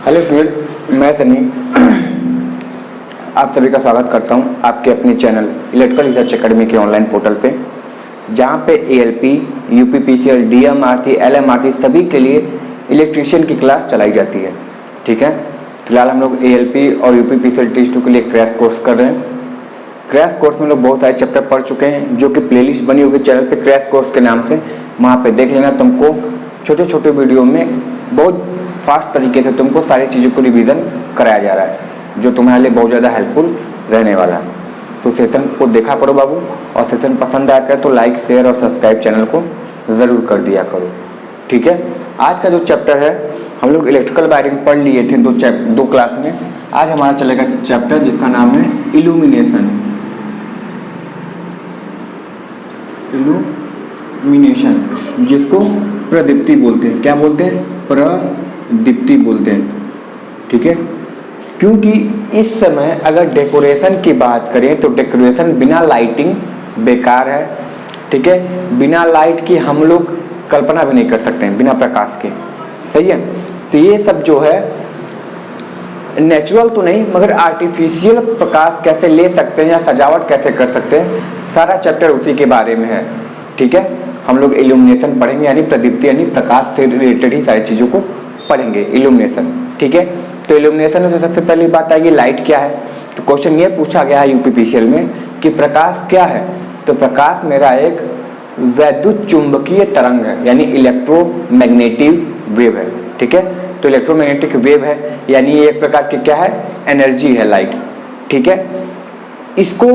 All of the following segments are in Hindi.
हेलो स्टूडेंट, मैं सनी आप सभी का स्वागत करता हूं आपके अपने चैनल इलेक्ट्रिकल रिसर्च एकेडमी के ऑनलाइन पोर्टल पे, जहां पे एएलपी, यूपीपीसीएल, डीएमआरसी, एलएमआरसी सभी के लिए इलेक्ट्रीशियन की क्लास चलाई जाती है। ठीक है, फिलहाल हम लोग एएलपी और यूपीपीसीएल टीच 2 के लिए क्रैश कोर्स कर रहे हैं। क्रैश कोर्स में लोग बहुत सारे चैप्टर पढ़ चुके हैं, जो कि प्लेलिस्ट बनी होगी चैनल पे क्रैश कोर्स के नाम से, वहाँ पे देख लेना। तुमको छोटे छोटे वीडियो में बहुत फास्ट तरीके से तुमको सारी चीज़ों को रिवीजन कराया जा रहा है, जो तुम्हारे लिए बहुत ज़्यादा हेल्पफुल रहने वाला है। तो सेशन को देखा करो बाबू, और सेशन पसंद आया करे तो लाइक, शेयर और सब्सक्राइब चैनल को ज़रूर कर दिया करो। ठीक है, आज का जो चैप्टर है, हम लोग इलेक्ट्रिकल वायरिंग पढ़ लिए थे दो क्लास में। आज हमारा चलेगा चैप्टर जिसका नाम है इल्यूमिनेशन। इल्यूमिनेशन, जिसको प्रदीप्ति बोलते हैं। क्या बोलते हैं? प्रदीप्ति बोलते हैं। ठीक है, क्योंकि इस समय अगर डेकोरेशन की बात करें तो डेकोरेशन बिना लाइटिंग बेकार है। ठीक है, बिना लाइट की हम लोग कल्पना भी नहीं कर सकते हैं, बिना प्रकाश के। सही है, तो ये सब जो है नेचुरल तो नहीं मगर आर्टिफिशियल प्रकाश कैसे ले सकते हैं या सजावट कैसे कर सकते हैं, सारा चैप्टर उसी के बारे में है। ठीक है, हम लोग इल्यूमिनेशन पढ़ेंगे, यानी प्रदीप्ति यानी प्रकाश से रिलेटेड ही सारी चीज़ों को पढ़ेंगे, इल्यूमिनेशन। ठीक है, तो इल्यूमिनेशन में से सबसे पहली बात आएगी लाइट क्या है। तो क्वेश्चन ये पूछा गया है यूपीपीसीएल में कि प्रकाश क्या है। तो प्रकाश मेरा एक वैद्युत चुंबकीय तरंग है, यानी इलेक्ट्रोमैग्नेटिक वेव है। ठीक है, तो इलेक्ट्रोमैग्नेटिक वेव है, यानी ये एक प्रकार की क्या है, एनर्जी है, लाइट। ठीक है, इसको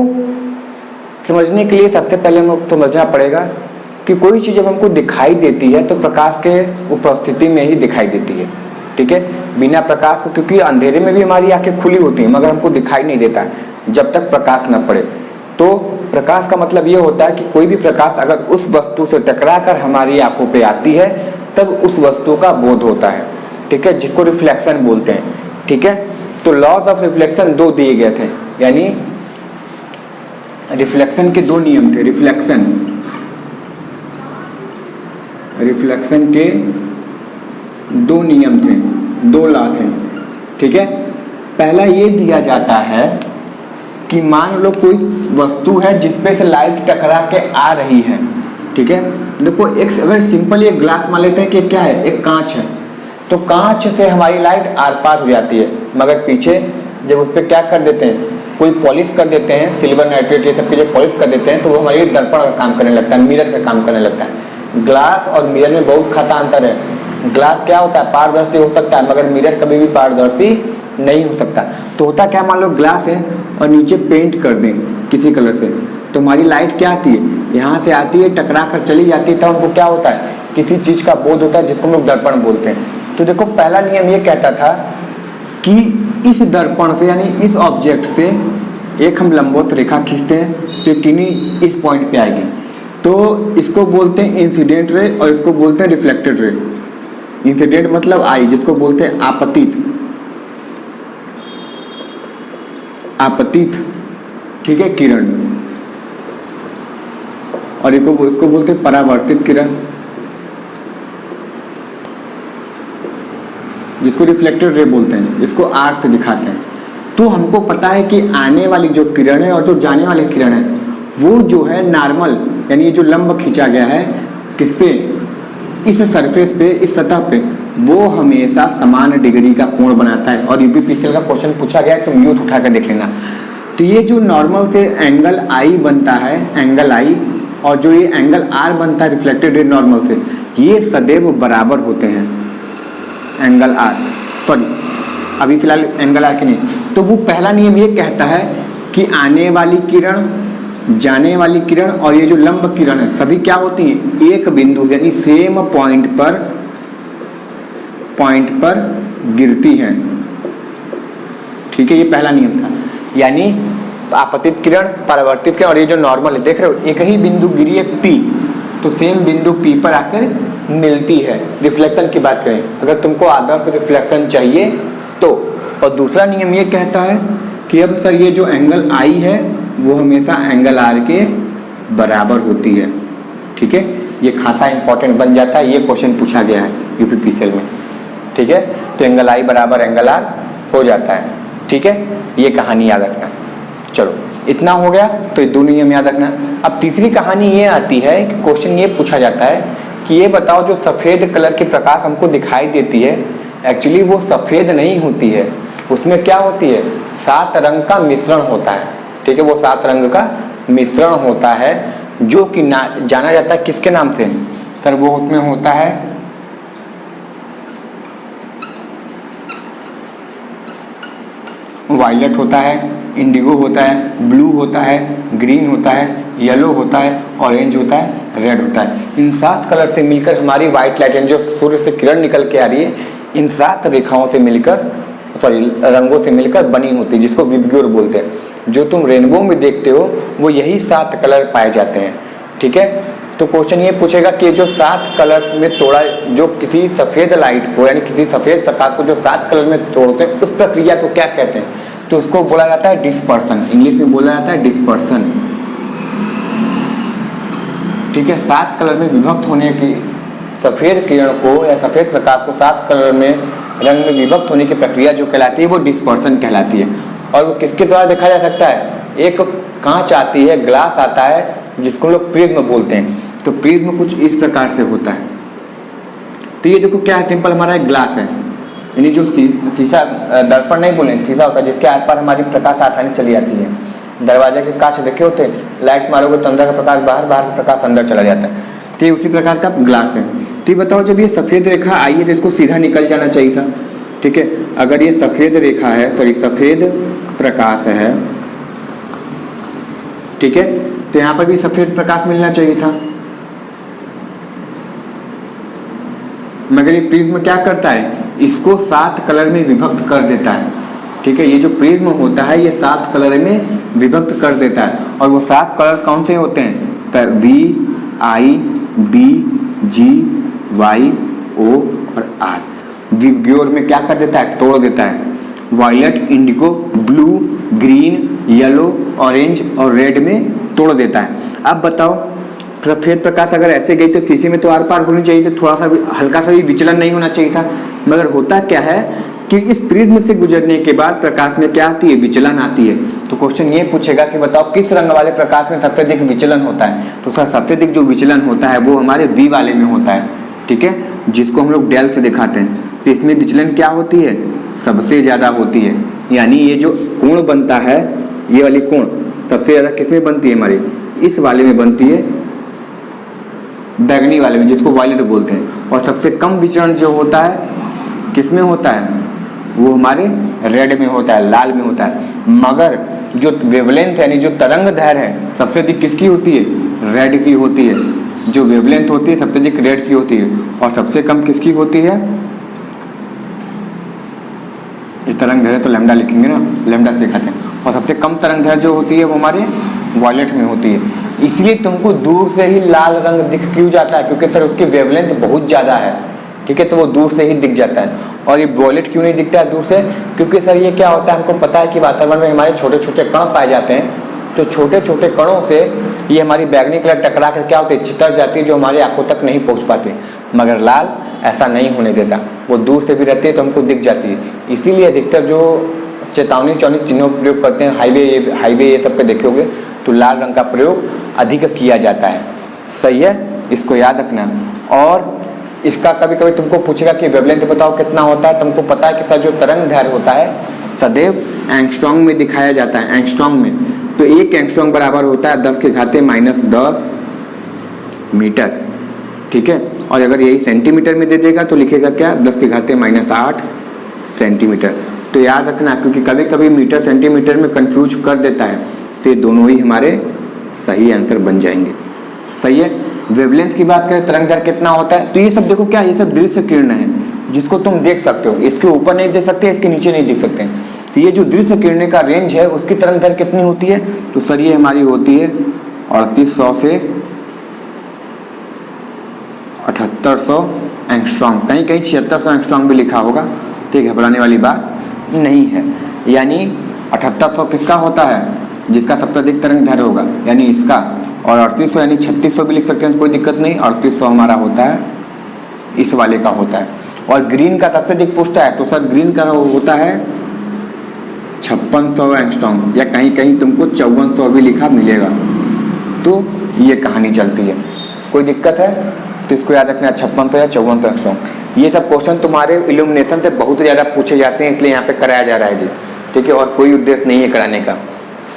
समझने के लिए सबसे पहले हमें समझना पड़ेगा कि कोई चीज़ जब हमको दिखाई देती है तो प्रकाश के उपस्थिति में ही दिखाई देती है। ठीक है, बिना प्रकाश को, क्योंकि अंधेरे में भी हमारी आंखें खुली होती हैं मगर हमको दिखाई नहीं देता जब तक प्रकाश न पड़े। तो प्रकाश का मतलब ये होता है कि कोई भी प्रकाश अगर उस वस्तु से टकरा कर हमारी आंखों पे आती है तब उस वस्तु का बोध होता है। ठीक है, जिसको रिफ्लेक्शन बोलते हैं। ठीक है, तो लॉज ऑफ रिफ्लेक्शन 2 दिए गए थे, यानी रिफ्लेक्शन के 2 नियम थे। रिफ्लेक्शन के 2 नियम थे, 2 लॉ थे। ठीक है, पहला ये दिया जाता है कि मान लो कोई वस्तु है जिसपे से लाइट टकरा के आ रही है। ठीक है, देखो एक अगर सिंपल ये ग्लास मान लेते हैं कि क्या है, एक कांच है, तो कांच से हमारी लाइट आर पार हो जाती है, मगर पीछे जब उस पर क्या कर देते हैं, कोई पॉलिश कर देते हैं, सिल्वर नाइट्रेट ये सब के जब पॉलिश कर देते हैं तो वो हमारी दर्पण का काम करने लगता है, मिरर का काम करने लगता है। ग्लास और मिरर में बहुत खाता अंतर है। ग्लास क्या होता है, पारदर्शी हो सकता है, मगर मिरर कभी भी पारदर्शी नहीं हो सकता। तो होता क्या, मान लो ग्लास है और नीचे पेंट कर दें किसी कलर से, तो हमारी लाइट क्या आती है, यहाँ से आती है, टकरा कर चली जाती है, तब हमको क्या होता है, किसी चीज़ का बोध होता है, जिसको हम लोग दर्पण बोलते हैं। तो देखो पहला नियम ये कहता था कि इस दर्पण से यानी इस ऑब्जेक्ट से एक हम लंबवत रेखा खींचते हैं तो किन्हीं इस पॉइंट पे आएगी, तो इसको बोलते हैं इंसिडेंट रे और इसको बोलते हैं रिफ्लेक्टेड रे। इंसिडेंट मतलब आई, जिसको बोलते हैं आपतित ठीक है, किरण, और इसको बोलते हैं परावर्तित किरण, जिसको रिफ्लेक्टेड रे बोलते हैं, इसको आर से दिखाते हैं। तो हमको पता है कि आने वाली जो किरण है और जो जाने वाली किरण है वो जो है नॉर्मल, यानी जो लंब खींचा गया है किस पे, इस सरफेस पे, इस सतह पे, वो हमेशा समान डिग्री का कोण बनाता है। और यूपीपीसीएल का क्वेश्चन पूछा गया है, तुम यूथ उठा कर देख लेना। तो ये जो नॉर्मल से एंगल आई बनता है, एंगल आई, और जो ये एंगल आर बनता है रिफ्लेक्टेड रे नॉर्मल से, ये सदैव बराबर होते हैं। एंगल आर, सॉरी अभी फिलहाल एंगल आर की नहीं। तो वो पहला नियम ये कहता है कि आने वाली किरण, जाने वाली किरण और ये जो लंब किरण है सभी क्या होती हैं, एक बिंदु यानी सेम पॉइंट पर गिरती हैं। ठीक है, ये पहला नियम था, यानी आपतित किरण, परावर्तित किरण और ये जो नॉर्मल है, देख रहे हो एक ही बिंदु गिरी है P, तो सेम बिंदु P पर आकर मिलती है। रिफ्लेक्शन की बात करें, अगर तुमको आदर्श रिफ्लेक्शन चाहिए तो। और दूसरा नियम ये कहता है कि अब सर ये जो एंगल आई है वो हमेशा एंगल आर के बराबर होती है। ठीक है, ये खासा इंपॉर्टेंट बन जाता है, ये क्वेश्चन पूछा गया है यूपीपीसीएल में। ठीक है, तो एंगल आई बराबर एंगल आर हो जाता है। ठीक है, ये कहानी याद रखना। चलो इतना हो गया, तो ये दो नियम याद रखना। अब तीसरी कहानी ये आती है कि क्वेश्चन ये पूछा जाता है कि ये बताओ जो सफ़ेद कलर की प्रकाश हमको दिखाई देती है, एक्चुअली वो सफ़ेद नहीं होती है, उसमें क्या होती है, 7 रंग का मिश्रण होता है। ठीक है, वो 7 रंग का मिश्रण होता है जो कि जाना जाता है किसके नाम से सर, वो उसमें होता है वायलेट होता है, इंडिगो होता है, ब्लू होता है, ग्रीन होता है, येलो होता है, ऑरेंज होता है, रेड होता है। इन 7 कलर से मिलकर हमारी व्हाइट लाइट जो सूर्य से किरण निकल के आ रही है, इन 7 रेखाओं से मिलकर रंगों से मिलकर बनी होती है, जिसको विबग्योर बोलते हैं। जो तुम रेनबो में देखते हो वो यही 7 कलर पाए जाते हैं। ठीक है, तो क्वेश्चन ये पूछेगा कि जो 7 कलर में तोड़ा, जो किसी सफ़ेद लाइट को यानी किसी सफ़ेद प्रकाश को जो 7 कलर में तोड़ते हैं, उस प्रक्रिया को क्या कहते हैं, तो उसको बोला जाता है डिस्पर्सन। इंग्लिश में बोला जाता है डिस्पर्सन। ठीक है, 7 कलर में विभक्त होने की सफ़ेद किरण को या सफ़ेद प्रकाश को 7 कलर में रंग में विभक्त होने की प्रक्रिया जो कहलाती है वो डिस्पर्सन कहलाती है। और वो किसके द्वारा देखा जा सकता है, एक कांच आती है, ग्लास आता है, जिसको लोग प्रिज्म बोलते हैं। तो प्रिज्म कुछ इस प्रकार से होता है। तो ये देखो क्या है, सिंपल हमारा एक ग्लास है, यानी जो शीशा, दर्पण नहीं बोले, शीशा होता है जिसके आर पार हमारी प्रकाश आसानी से चली जाती है। दरवाजे के कांच देखे होते हैं, लाइट मारोगे तो अंदर का प्रकाश बाहर, बाहर का प्रकाश अंदर चला जाता है। तो ये उसी प्रकार का ग्लास है। तो ये बताओ, जब ये सफ़ेद रेखा आई है तो इसको सीधा निकल जाना चाहिए था। ठीक है, अगर ये सफ़ेद रेखा है, सॉरी सफ़ेद प्रकाश है, ठीक है, तो यहाँ पर भी सफ़ेद प्रकाश मिलना चाहिए था। मगर ये प्रिज्म क्या करता है, इसको 7 कलर में विभक्त कर देता है। ठीक है, ये जो प्रिज्म होता है ये 7 कलर में विभक्त कर देता है। और वो 7 कलर कौन से होते हैं, VIBGY O और R। विबग्योर में क्या कर देता है, तोड़ देता है। Violet, indigo, blue, green, yellow, orange और रेड में तोड़ देता है। अब बताओ, सफ़ेद प्रकाश अगर ऐसे गई तो शीशे में तो आर पार होनी चाहिए, तो थोड़ा सा भी, हल्का सा भी विचलन नहीं होना चाहिए था। मगर होता क्या है कि इस प्रिज्म से गुजरने के बाद प्रकाश में क्या आती है, विचलन आती है। तो क्वेश्चन ये पूछेगा कि बताओ किस रंग वाले प्रकाश में सबसे अधिक विचलन होता है। तो सर सबसे अधिक जो विचलन होता है वो हमारे V वाले में होता है। ठीक है, जिसको हम लोग डेल से दिखाते हैं। तो इसमें विचलन क्या होती है, सबसे ज़्यादा होती है। यानी ये जो कोण बनता है, ये वाली कोण सबसे ज़्यादा किसमें बनती है, हमारी इस वाले में बनती है, बैगनी वाले में, जिसको वायलेट बोलते हैं। और सबसे कम विचलन जो होता है किसमें होता है, वो हमारे रेड में होता है, लाल में होता है। मगर जो वेवलेंथ यानी जो तरंग दैर्घ्य है सबसे अधिक किसकी होती है, रेड की होती है। जो वेवलेंथ होती है सबसे अधिक रेड की होती है। और सबसे कम किसकी होती है, ये तरंग दैर्घ्य तो लैम्डा लिखेंगे ना, लैम्डा से दिखाते हैं। और सबसे कम तरंग दैर्घ्य जो होती है वो हमारे वायलेट में होती है। इसलिए तुमको दूर से ही लाल रंग दिख क्यों जाता है, क्योंकि सर उसकी वेवलेंथ बहुत ज़्यादा है। ठीक है, तो वो दूर से ही दिख जाता है। और ये वॉयलेट क्यों नहीं दिखता है दूर से, क्योंकि सर ये क्या होता है, हमको पता है कि वातावरण में हमारे छोटे छोटे कण पाए जाते हैं। तो छोटे छोटे कणों से ये हमारी बैगनी कलर टकरा कर क्या होती है, चितर जाती है, जो हमारी आंखों तक नहीं पहुंच पाती। मगर लाल ऐसा नहीं होने देता, वो दूर से भी रहती है तो हमको दिख जाती है। इसीलिए अधिकतर जो चेतावनी चिन्हों का प्रयोग करते हैं, हाईवे ये सब पे देखे होंगे, तो लाल रंग का प्रयोग अधिक किया जाता है। सही है, इसको याद रखना। और इसका कभी कभी तुमको पूछेगा कि वेवलेंथ बताओ कितना होता है। तुमको पता है कि सर जो तरंग दैर्घ्य होता है सदैव एंगस्ट्रॉम में दिखाया जाता है, एंगस्ट्रॉम में। तो 1 एंगस्ट्रॉम बराबर होता है 10⁻⁻10 मीटर। ठीक है, और अगर यही सेंटीमीटर में दे देगा तो लिखेगा क्या, 10⁻8 सेंटीमीटर। तो याद रखना, क्योंकि कभी कभी मीटर सेंटीमीटर में कंफ्यूज कर देता है। तो ये दोनों ही हमारे सही आंसर बन जाएंगे। सही है। वेवलेंथ की बात करें, तरंग दैर्घ्य कितना होता है, तो ये सब देखो क्या, ये सब दृश्य किरण है जिसको तुम देख सकते हो। इसके ऊपर नहीं देख सकते, इसके नीचे नहीं देख सकते। तो ये जो दृश्य किरण का रेंज है उसकी तरंग दैर्घ्य कितनी होती है, तो सर ये हमारी होती है 3800 से 7800 एंगस्ट्रॉम। कहीं कहीं 7600 एंगस्ट्रॉम भी लिखा होगा, तो घबराने वाली बात नहीं है। यानी 7800 किसका होता है, जिसका सबसे अधिक तरंग दैर्घ्य होगा, यानी इसका। और 3800 यानी 3600 भी लिख सकते हैं, कोई दिक्कत नहीं। 3800 हमारा होता है इस वाले का होता है। और ग्रीन का सबसे अधिक पूछता है तो सर ग्रीन का होता है 5600 एंगस्ट्रॉम, या कहीं कहीं तुमको 5400 भी लिखा मिलेगा। तो ये कहानी चलती है। कोई दिक्कत है तो इसको याद रखना, 5600 या 5400 एंगस्ट्रॉम। ये सब क्वेश्चन तुम्हारे इल्यूमिनेशन से बहुत ज़्यादा पूछे जाते हैं, इसलिए यहाँ पे कराया जा रहा है जी, ठीक है। और कोई उद्देश्य नहीं है कराने का,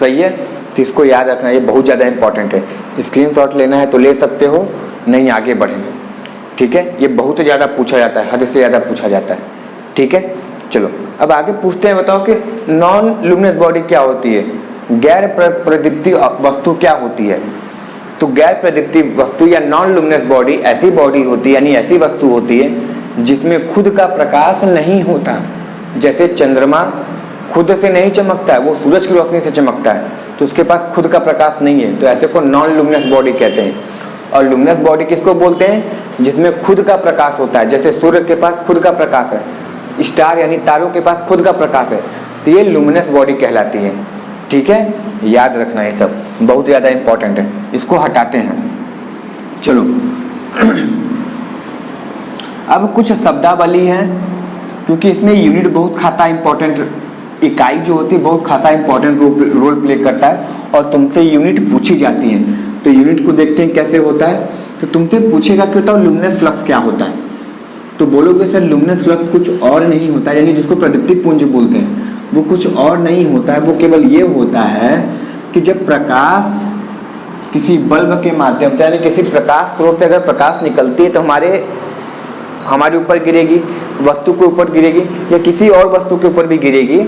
सही है। तो इसको याद रखना, ये बहुत ज़्यादा इंपॉर्टेंट है। स्क्रीनशॉट लेना है तो ले सकते हो, नहीं आगे बढ़ें, ठीक है। ये बहुत ज़्यादा पूछा जाता है, हद से ज़्यादा पूछा जाता है, ठीक है। चलो अब आगे पूछते हैं, बताओ कि नॉन लुमिनस बॉडी क्या होती है, गैर प्रदीप्ति वस्तु क्या होती है। तो गैर प्रदीप्ति वस्तु या नॉन लुमिनस बॉडी ऐसी बॉडी होती है, यानी ऐसी वस्तु होती है जिसमें खुद का प्रकाश नहीं होता। जैसे चंद्रमा खुद से नहीं चमकता है, वो सूरज की रोशनी से चमकता है, तो उसके पास खुद का प्रकाश नहीं है, तो ऐसे को नॉन लुमिनस बॉडी कहते हैं। और लुमिनस बॉडी किसको बोलते हैं, जिसमें खुद का प्रकाश होता है। जैसे सूर्य के पास खुद का प्रकाश है, स्टार यानी तारों के पास खुद का प्रकाश है, तो ये लुमिनस बॉडी कहलाती है, ठीक है। याद रखना, ये सब बहुत ज़्यादा इंपॉर्टेंट है। इसको हटाते हैं। चलो अब कुछ शब्दावली है, क्योंकि इसमें यूनिट बहुत खाता इंपॉर्टेंट, इकाई जो होती है बहुत खाता इंपॉर्टेंट रोल प्ले करता है, और तुमसे यूनिट पूछी जाती है। तो यूनिट को देखते हैं कैसे होता है। तो तुमसे पूछेगा कि बताओ लुमिनस फ्लक्स क्या होता है, तो बोलोगे सर लुमिनस फ्लक्स कुछ और नहीं होता है, यानी जिसको प्रदीप्ति पुंज बोलते हैं, वो कुछ और नहीं होता है। वो केवल ये होता है कि जब प्रकाश किसी बल्ब के माध्यम से, यानी किसी प्रकाश स्रोत से अगर प्रकाश निकलती है तो हमारे ऊपर गिरेगी, वस्तु के ऊपर गिरेगी, या किसी और वस्तु के ऊपर भी गिरेगी,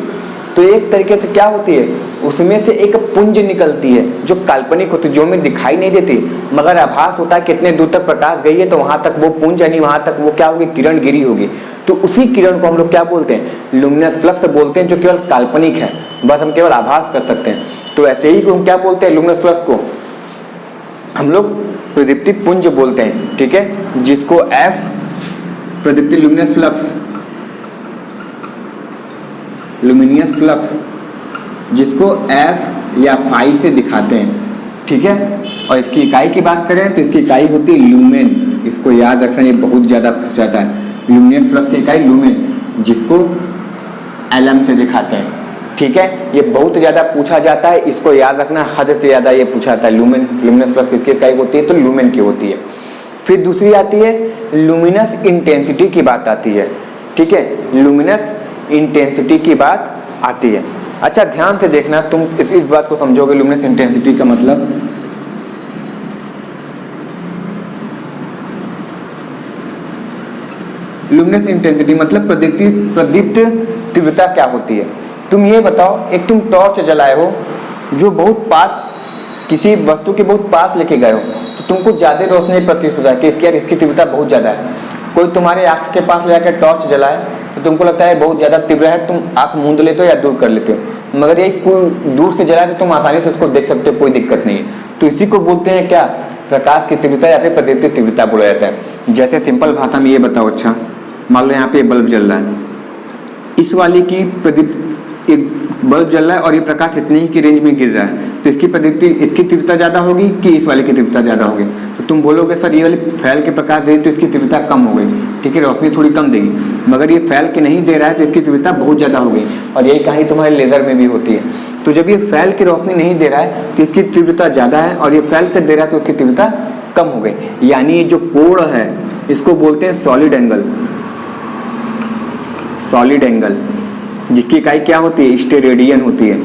तो एक तरीके से क्या होती है, उसमें से एक पुंज निकलती है जो काल्पनिक होती है, जो हमें दिखाई नहीं देती, मगर आभास होता है कितने दूर तक प्रकाश गई है, तो वहां तक वो पुंज यानी वहां तक वो क्या होगी, किरण गिरी होगी। तो उसी किरण को हम लोग क्या बोलते हैं, लुमिनस फ्लक्स बोलते हैं, जो केवल काल्पनिक है, बस हम केवल आभास कर सकते हैं। तो ऐसे ही को हम क्या बोलते हैं, लुमिनस फ्लक्स को हम लोग प्रदीप्ति पुंज बोलते हैं, ठीक है। जिसको एफ प्रदीप्ति लुमिनस फ्लक्स, लुमिनियस फ्लक्स, जिसको एफ या फाई से दिखाते हैं, ठीक है। और इसकी इकाई की बात करें तो इसकी इकाई होती है लूमेन। इसको याद रखना, ये बहुत ज़्यादा पूछा जाता है। लुमिनियस फ्लक्स की इकाई लूमेन, जिसको एलएम से दिखाते हैं, ठीक है। ये बहुत ज़्यादा पूछा जाता है, इसको याद रखना, हद से ज़्यादा ये पूछा जाता है। लूमेन, लुमिनस फ्लक्स इसकी इकाई होती है तो लूमेन की होती है। फिर दूसरी आती है लुमिनस इंटेंसिटी की बात आती है, ठीक है। लुमिनस इंटेंसिटी की बात आती है। अच्छा ध्यान से देखना, तुम इस बात को समझोगे। लुमिनस इंटेंसिटी का मतलब, लुमिनस इंटेंसिटी मतलब प्रदीप्त तीव्रता क्या होती है। तुम ये बताओ, एक तुम टॉर्च जलाए हो जो बहुत पास, किसी वस्तु के बहुत पास लेके गए हो, तो तुमको ज्यादा रोशनी प्रतीत होता है कि यार इसकी तीव्रता बहुत ज्यादा है। कोई तुम्हारे आंख के पास ले जाकर टॉर्च जलाए तो तुमको लगता है बहुत ज्यादा तीव्र है, तुम आंख मूंद लेते हो या दूर कर लेते हो, मगर ये कोई दूर से जलाए तो तुम आसानी से उसको देख सकते हो, कोई दिक्कत नहीं है। तो इसी को बोलते हैं क्या, प्रकाश की तीव्रता या फिर प्रदीप्ति तीव्रता बोला जाता है। जैसे सिंपल भाषा में ये बताओ, अच्छा मान लो यहाँ पे बल्ब जल रहा है, इस वाली की एक बल्ब जल रहा है और ये प्रकाश इतने ही की रेंज में गिर रहा है, तो इसकी प्रदीप्ति, इसकी तीव्रता ज्यादा होगी कि इस वाले की तीव्रता ज्यादा होगी। तो तुम बोलोगे सर ये वाली फैल के प्रकाश दे तो इसकी तीव्रता कम हो गई, ठीक है, रोशनी थोड़ी कम देगी, मगर ये फैल के नहीं दे रहा है तो इसकी तीव्रता बहुत ज्यादा हो गई। और यही कहानी तुम्हारे लेजर में भी होती है। तो जब ये फैल की रोशनी नहीं दे रहा है तो इसकी तीव्रता ज्यादा है, और ये फैल कर दे रहा है तो इसकी तीव्रता कम हो गई। यानी ये जो कोण है इसको बोलते हैं सॉलिड एंगल। सॉलिड एंगल जिसकी इकाई क्या होती है, स्टेरेडियन होती है।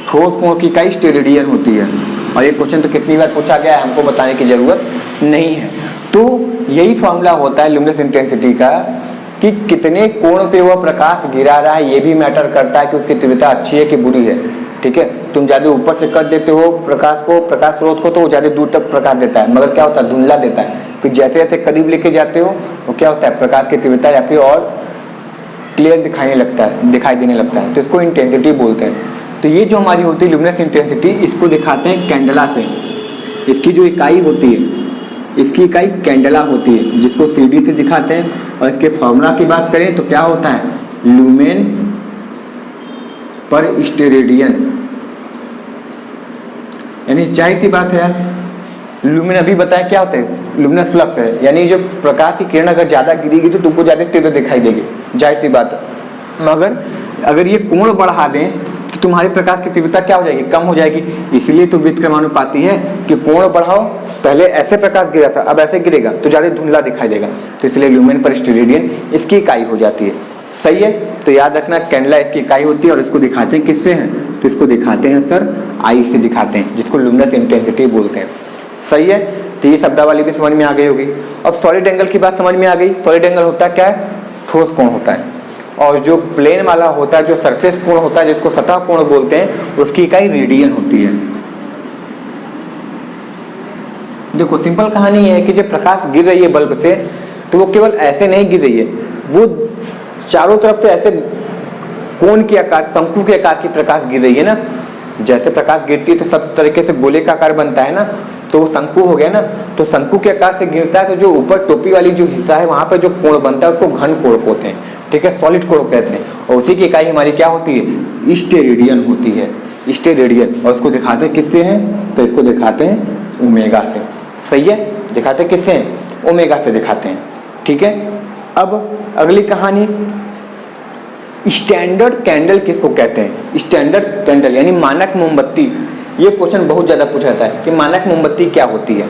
ठोस कोण की इकाई स्टेरेडियन होती है। और ये क्वेश्चन तो कितनी बार पूछा गया है, हमको बताने की जरूरत नहीं है। तो यही फॉर्मूला होता है लुमिनस इंटेंसिटी का, कि कितने कोण पे वह प्रकाश गिरा रहा है, ये भी मैटर करता है कि उसकी तीव्रता अच्छी है कि बुरी है, ठीक है। तुम ज्यादा ऊपर से कर देते हो प्रकाश को, प्रकाश स्रोत को, तो वो ज्यादा दूर तक प्रकाश देता है, मगर क्या होता है, धुंधला देता है। फिर जैसे जैसे करीब लेके जाते हो तो क्या होता है, प्रकाश की तीव्रता या फिर और क्लियर दिखाई देने लगता है। तो इसको इंटेंसिटी बोलते हैं। तो ये जो हमारी होती है लुमिनस इंटेंसिटी, इसको दिखाते हैं कैंडला से। इसकी जो इकाई होती है, इसकी इकाई कैंडला होती है, जिसको CD से दिखाते हैं। और इसके फॉर्मूला की बात करें तो क्या होता है, लुमेन पर स्टेरेडियन। यानी जाहिर सी बात है यार, लुमिन अभी बताया क्या होता है, लुमिनस फ्लक्स है, यानी जो प्रकाश की किरण अगर ज्यादा गिरेगी तो तुमको ज्यादा तीव्र दिखाई देगी, जाहिर सी बात है। मगर अगर ये कोण बढ़ा दें तो तुम्हारी प्रकाश की तीव्रता क्या हो जाएगी, कम हो जाएगी। इसलिए तो व्युत्क्रमानुपाती है कि कोण बढ़ाओ, पहले ऐसे प्रकाश गिरा था अब ऐसे गिरेगा तो ज्यादा धुंधला दिखाई देगा, तो इसलिए ल्यूमेन पर स्टेरेडियन इसकी इकाई हो जाती है। सही है, तो याद रखना कैंडेला इसकी इकाई होती है। और इसको दिखाते हैं किससे हैं, तो इसको दिखाते हैं सर आई से दिखाते हैं, जिसको लुमिनस इंटेंसिटी बोलते हैं। सही है, तो ये शब्दावली भी समझ में आ गई होगी। अब सॉलिड एंगल की बात समझ में आ गई। सॉलिड एंगल होता क्या है, ठोस कोण होता है, और जो प्लेन वाला होता है, जो सरफेस कोण होता है, जिसको सतह कोण बोलते हैं, उसकी इकाई रेडियन होती है। देखो सिंपल कहानी है कि जब प्रकाश गिर रही है बल्ब से, तो वो केवल ऐसे नहीं गिर रही है, वो चारों तरफ से ऐसे कोण के आकार, शंकु के आकार की प्रकाश गिर रही है ना। जैसे प्रकाश गिरती है तो सब तरीके से गोले का आकार बनता है ना, तो वो शंकु हो गया ना। तो शंकु के आकार से गिरता है तो जो ऊपर टोपी वाली जो हिस्सा है वहां पर जो कोण बनता है उसको घन कोण होते हैं, ठीक है, सॉलिड कोण कहते हैं। और उसी की इकाई हमारी क्या होती है, स्टेरेडियन होती है, स्टेरेडियन। और उसको दिखाते हैं किससे हैं, तो इसको दिखाते हैं ओमेगा से। सही है, दिखाते हैं किससे हैं, ओमेगा से दिखाते हैं, ठीक है। अब अगली कहानी, स्टैंडर्ड कैंडल किसको कहते हैं, स्टैंडर्ड कैंडल यानी मानक मोमबत्ती। ये क्वेश्चन बहुत ज्यादा पूछा जाता है कि मानक मोमबत्ती क्या होती है,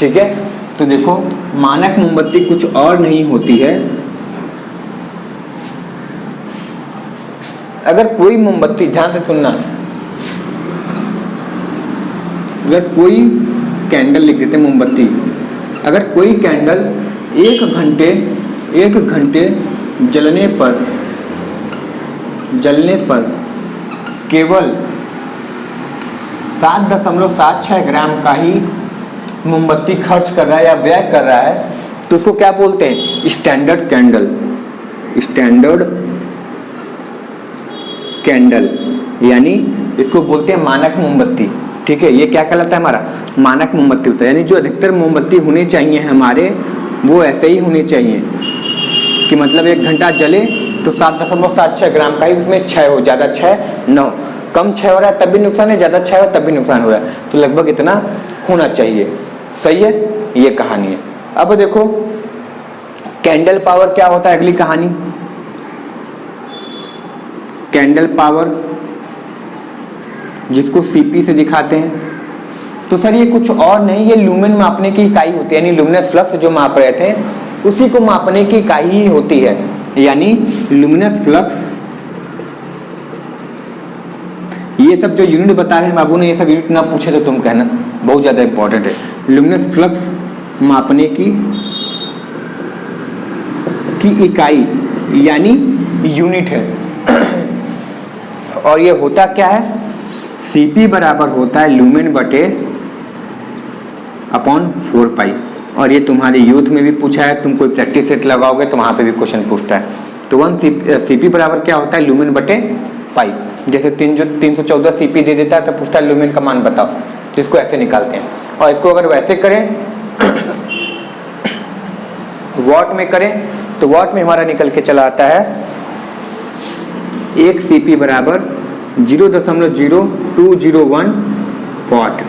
ठीक है। तो देखो मानक मोमबत्ती कुछ और नहीं होती है, अगर कोई मोमबत्ती, ध्यान से सुनना, अगर कोई कैंडल लिख देते मोमबत्ती, अगर कोई कैंडल एक घंटे जलने पर केवल 7.76 ग्राम का ही मोमबत्ती खर्च कर रहा है या व्यय कर रहा है, तो उसको क्या बोलते हैं, स्टैंडर्ड कैंडल। स्टैंडर्ड कैंडल यानी इसको बोलते हैं मानक मोमबत्ती, ठीक है। ये क्या कहलाता है, हमारा मानक मोमबत्ती होता है। यानी जो अधिकतर मोमबत्ती होने चाहिए हमारे, वो ऐसे ही होने चाहिए कि मतलब 1 घंटा जले तो 7.76 ग्राम का ही उसमें क्षय हो, ज्यादा क्षय न हो। कम क्षय हो रहा है तब भी नुकसान है, ज्यादा क्षय हो तब भी नुकसान हो रहा है, तो लगभग इतना होना चाहिए। सही है, ये कहानी है। अब देखो कैंडल पावर क्या होता है, अगली कहानी, कैंडल पावर जिसको सीपी से दिखाते हैं। तो सर ये कुछ और नहीं, ये लुमेन मापने की इकाई होती है, यानी लुमिनस फ्लक्स जो माप रहे थे उसी को मापने की इकाई ही होती है, यानी लुमिनस फ्लक्स। ये सब जो यूनिट बता रहे हैं बाबू ने, ये सब यूनिट ना पूछे तो तुम कहना, बहुत ज्यादा इंपॉर्टेंट है। लुमिनस फ्लक्स मापने की इकाई यानी यूनिट है। और ये होता क्या है, सीपी बराबर होता है लुमेन बटे अपॉन 4 पाई। और ये तुम्हारे यूथ में भी पूछा है, तुम कोई प्रैक्टिस सेट लगाओगे तो वहां पे भी क्वेश्चन पूछता है। तो 1 सीपी बराबर क्या होता है, लुमेन बटे पाई। जैसे 314 सीपी दे देता है तो पूछता है लुमेन का मान बताओ, जिसको ऐसे निकालते हैं। और इसको अगर वैसे करें वॉट में करें तो वॉट में हमारा निकल के चला आता है 1 सीपी बराबर 0.0201 वॉट।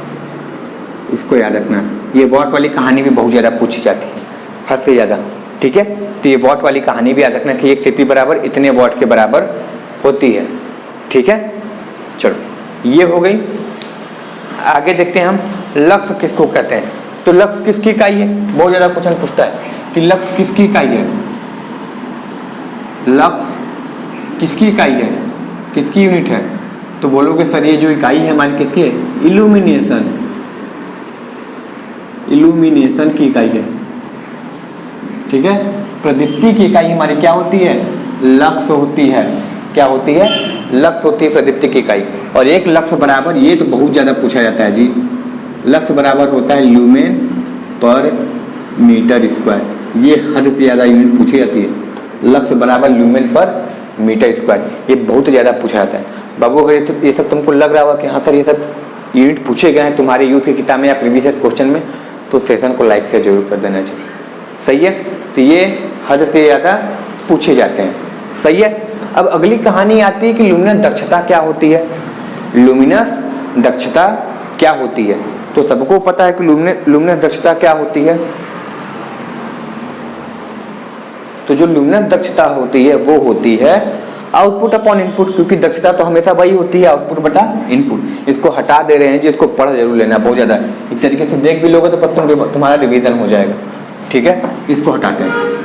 इसको याद रखना, ये वॉट वाली कहानी भी बहुत ज़्यादा पूछी जाती है, हद से ज़्यादा, ठीक है। तो ये वॉट वाली कहानी भी याद रखना कि 1 सीपी बराबर इतने वॉट के बराबर होती है, ठीक है। चलो ये हो गई। आगे देखते हैं हम लक्स किसको कहते हैं। तो लक्स किसकी इकाई है, बहुत ज़्यादा क्वेश्चन पूछता है कि लक्स किसकी इकाई है, लक्स किसकी इकाई है, किसकी यूनिट है। तो बोलोगे सर ये जो इकाई है हमारी किसकी है, इल्यूमिनेशन, इल्यूमिनेशन की इकाई है, ठीक है। प्रदीप्ति की इकाई हमारी क्या होती है, लक्स होती है। क्या होती है, लक्स होती है प्रदीप्ति की इकाई। और एक लक्स बराबर, ये तो बहुत ज्यादा पूछा जाता है जी, लक्स बराबर होता है ल्यूमेन पर मीटर स्क्वायर। ये हद से ज्यादा यूनिट पूछी जाती है, लक्स बराबर ल्यूमेन पर मीटर स्क्वायर। ये बहुत ज्यादा पूछा जाता है बाबू। अगर ये सब तुमको लग रहा होगा कि हाँ सर ये सब यूनिट पूछे गए हैं तुम्हारे यूथ की किताब में या प्रीवियस क्वेश्चन में, तो सेशन को लाइक से जरूर कर देना चाहिए। सही है, तो ये हद से ज़्यादा पूछे जाते हैं। सही है। अब अगली कहानी आती है कि लुमिनस दक्षता क्या होती है, लुमिनस दक्षता क्या होती है। तो तो सबको पता है कि लुमिनस दक्षता क्या होती है। तो जो लुमिनस दक्षता होती है वो होती है आउटपुट अपॉन इनपुट, क्योंकि दक्षता तो हमेशा वही होती है, आउटपुट बटा इनपुट। इसको हटा दे रहे हैं जी, इसको पढ़ जरूर लेना, बहुत ज्यादा इस तरीके से देख भी लोगे तो तुम्हारा रिवीजन हो जाएगा। ठीक है, इसको हटाते हैं।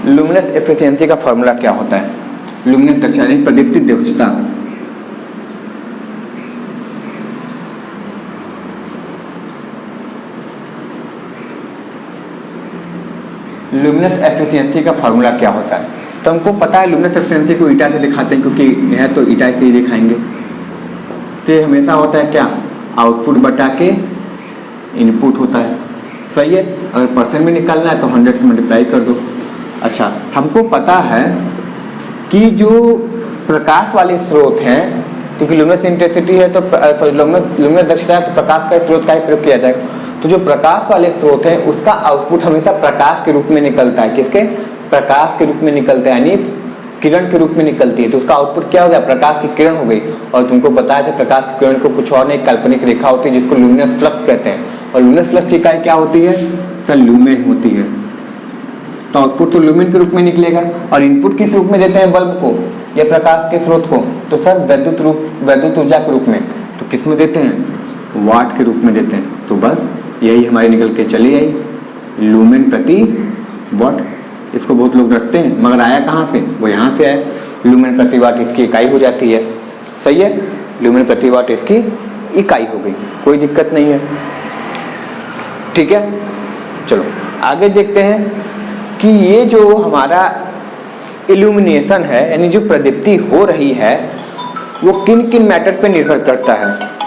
लुमिनस एफिशिएंसी का फॉर्मूला क्या होता है? लुमिनस दक्षता यानी प्रदीप्ति दक्षता। लुमिनस एफिशिएंसी का फॉर्मूला क्या होता है? तो हमको पता है लुमिनस एफिशिएंसी को ईटा से दिखाते हैं, क्योंकि यह तो ईटा से ही दिखाएंगे। तो ये हमेशा होता है क्या? आउटपुट बटा के इनपुट होता है। सही है। अगर परसेंट में निकालना है तो 100 से मल्टीप्लाई कर दो। अच्छा, हमको पता है कि जो प्रकाश वाले स्रोत हैं, क्योंकि लुमिनस इंटेंसिटी है तो लुमिनस दक्षता है तो प्रकाश का स्रोत का ही प्रयोग किया जाएगा। तो जो प्रकाश वाले स्रोत हैं उसका आउटपुट हमेशा प्रकाश के रूप में निकलता है। किसके? प्रकाश के रूप में निकलता है, यानी किरण के रूप में निकलती है। तो उसका आउटपुट क्या हो गया? प्रकाश की किरण हो गई। और तुमको बताया था प्रकाश की किरण को कुछ और नहीं, काल्पनिक रेखा होती है जिसको लुमिनस फ्लक्स कहते हैं। और लुमिनस फ्लक्स की इकाई क्या होती है? सर लुमेन होती है। तो आउटपुट तो लुमेन के रूप में निकलेगा। और इनपुट किस रूप में देते हैं बल्ब को या प्रकाश के स्रोत को? तो सर वैद्युत ऊर्जा के रूप में। तो किस में देते हैं? वाट के रूप में देते हैं। तो बस यही हमारी निकल के चली आई, लुमेन प्रति वाट। इसको बहुत लोग रखते हैं, मगर आया कहाँ से? वो यहाँ से आया। लुमेन प्रति वाट इसकी इकाई हो जाती है। सही है, लुमेन प्रति वाट इसकी इकाई हो गई, कोई दिक्कत नहीं है। ठीक है, चलो आगे देखते हैं कि ये जो हमारा इल्यूमिनेशन है, यानी जो प्रदीप्ति हो रही है, वो किन किन मैटर पे निर्भर करता है।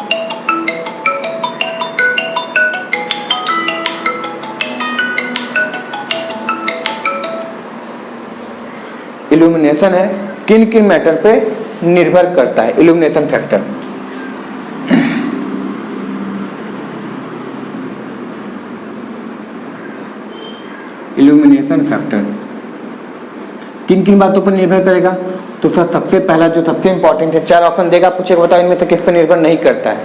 इल्यूमिनेशन है किन किन मैटर पे निर्भर करता है? Illumination factor. इल्यूमिनेशन फैक्टर किन किन बातों पर निर्भर करेगा? तो सर सबसे पहला जो सबसे इंपॉर्टेंट है, 4 ऑप्शन देगा, पूछेगा बताओ इनमें से किस पर निर्भर नहीं करता है।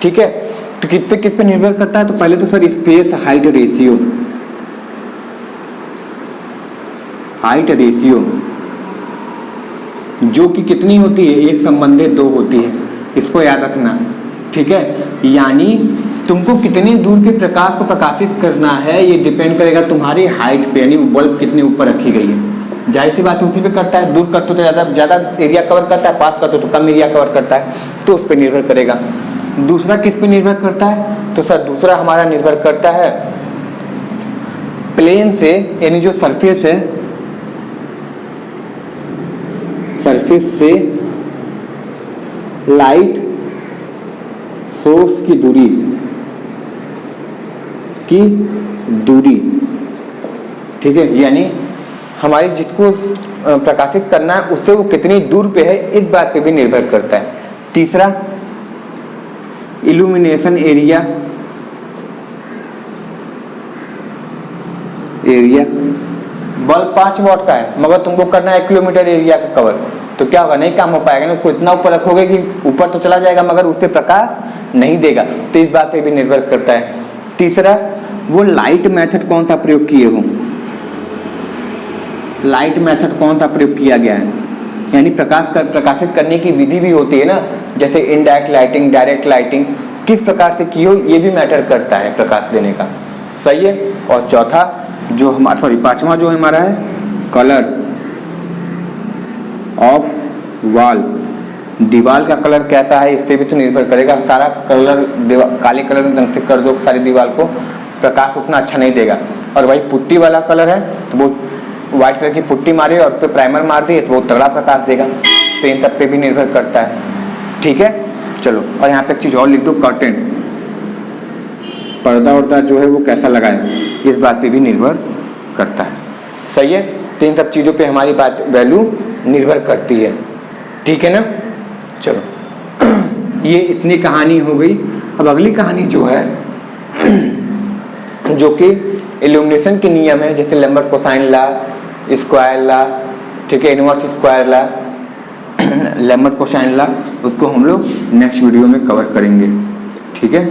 ठीक है, तो किस पे निर्भर करता है? तो पहले तो sir space height ratio. Height ratio जो कि कितनी होती है? 1 संबंधित 2 होती है, इसको याद रखना। ठीक है, यानी तुमको कितनी दूर के प्रकाश को प्रकाशित करना है ये डिपेंड करेगा तुम्हारी हाइट पे, यानी बल्ब कितने ऊपर रखी गई है। जाहिर सी बात उसी पे करता है। दूर करते तो ज़्यादा एरिया कवर करता है, पास करते तो कम एरिया कवर करता है, तो उस पर निर्भर करेगा। दूसरा किस पे निर्भर करता है? तो सर दूसरा हमारा निर्भर करता है प्लेन से, यानी जो सरफेस है, सरफेस से लाइट सोर्स की दूरी। ठीक है, यानी हमारी जिसको प्रकाशित करना है उससे वो कितनी दूर पे है, इस बात पे भी निर्भर करता है। तीसरा इल्यूमिनेशन एरिया। बल्ब 5 वॉट का है, मगर तुमको करना है 1 किलोमीटर एरिया का कवर, तो क्या होगा? नहीं काम हो पाएगा ना। उसको इतना ऊपर रखोगे कि ऊपर तो चला जाएगा मगर उससे प्रकाश नहीं देगा, तो इस बात पे भी निर्भर करता है। तीसरा, वो लाइट मेथड कौन सा प्रयोग किए हो, लाइट मेथड कौन सा प्रयोग किया गया है, यानी प्रकाशित करने की विधि भी होती है ना, जैसे इनडायरेक्ट लाइटिंग, डायरेक्ट लाइटिंग, किस प्रकार से की हो ये भी मैटर करता है प्रकाश देने का। सही है। और चौथा जो हमारा पांचवा जो हमारा है, कलर ऑफ वॉल, दीवार का कलर कैसा है इस पे भी तो निर्भर करेगा। सारा कलर काले कलर में ढंग से कर दो सारी दीवार को, प्रकाश उतना अच्छा नहीं देगा। और वही पुट्टी वाला कलर है तो वो व्हाइट कलर की पुट्टी मारी और उस पर प्राइमर मार दिए तो वो तगड़ा प्रकाश देगा। तो इन सब पे भी निर्भर करता है। ठीक है, चलो। और यहाँ पे एक चीज और लिख दो, कर्टेन, पर्दा वर्दा जो है वो कैसा लगाए, इस बात पे भी निर्भर करता है। सही है। तो इन सब चीजों पे हमारी बात वैल्यू निर्भर करती है। ठीक है ना, चलो। ये इतनी कहानी हो गई। अब अगली कहानी जो है जो कि इल्यूमिनेशन के नियम है, जैसे लैम्बर्ट कोसाइन ला, स्क्वायर ला, ठीक है, इनवर्स स्क्वायर ला, लैम्बर्ट कोसाइन ला, उसको हम लोग नेक्स्ट वीडियो में कवर करेंगे। ठीक है,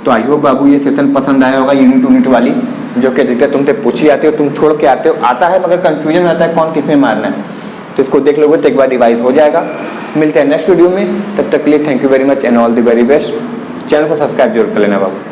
तो आई होप बाबू ये सेशन पसंद आया होगा, यूनिट वाली जो कि अधिकतर तुमसे पूछी जाती हो, तुम छोड़ के आते हो, आता है मगर कंफ्यूजन रहता है कौन किस में मारना है, तो इसको देख लोगे तो एक बार रिवाइज हो जाएगा। मिलते हैं नेक्स्ट वीडियो में, तब तक के लिए thank you very much and all the very best. Channel को सब्सक्राइब जरूर कर लेना बाबू।